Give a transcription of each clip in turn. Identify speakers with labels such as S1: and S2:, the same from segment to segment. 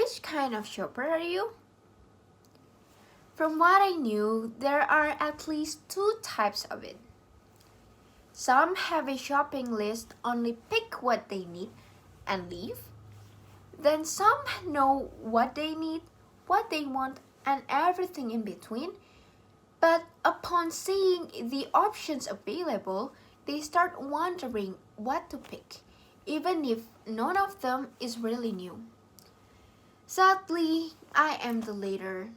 S1: Which kind of shopper are you? From what I knew, there are at least two types of it. Some have a shopping list, only pick what they need and leave. Then some know what they need, what they want, and everything in between. But upon seeing the options available, they start wondering what to pick, even if none of them is really new. Sadly, I am the latter.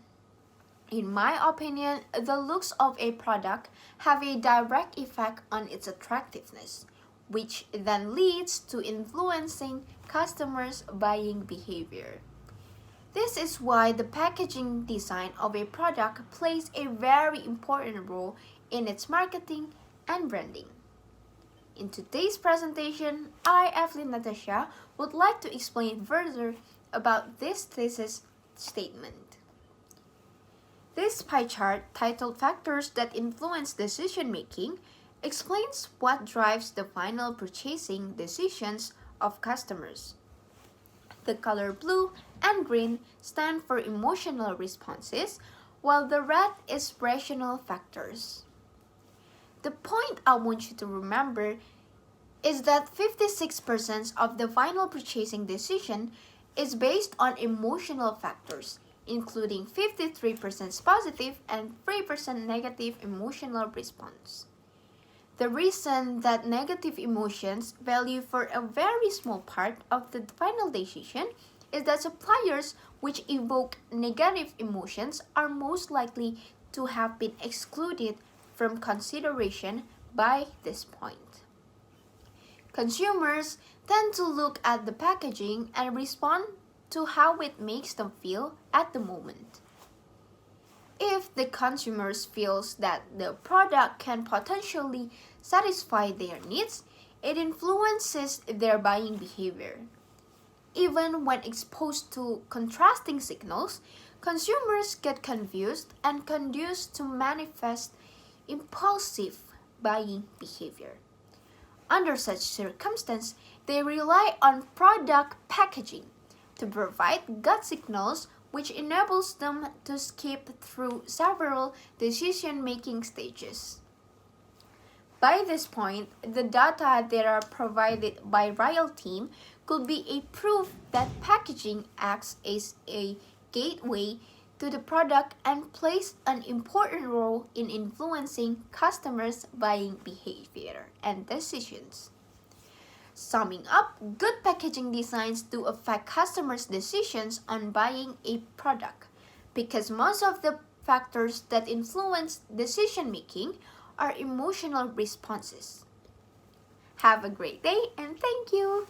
S1: In my opinion, the looks of a product have a direct effect on its attractiveness, which then leads to influencing customers' buying behavior. This is why the packaging design of a product plays a very important role in its marketing and branding. In today's presentation, I, Evelyn Natasha, would like to explain further about this thesis statement. This pie chart, titled Factors That Influence Decision Making, explains what drives the final purchasing decisions of customers. The color blue and green stand for emotional responses, while the red is rational factors. The point I want you to remember is that 56% of the final purchasing decision is based on emotional factors, including 53% positive and 3% negative emotional response. The reason that negative emotions value for a very small part of the final decision is that suppliers which evoke negative emotions are most likely to have been excluded from consideration by this point. Consumers tend to look at the packaging and respond to how it makes them feel at the moment. If the consumers feels that the product can potentially satisfy their needs, it influences their buying behavior. Even when exposed to contrasting signals, consumers get confused and conduce to manifest impulsive buying behavior. Under such circumstances, they rely on product packaging to provide gut signals which enables them to skip through several decision-making stages. By this point, the data that are provided by Ryle team could be a proof that packaging acts as a gateway to the product and plays an important role in influencing customers' buying behavior and decisions. Summing up, good packaging designs do affect customers' decisions on buying a product because most of the factors that influence decision making are emotional responses. Have a great day and thank you!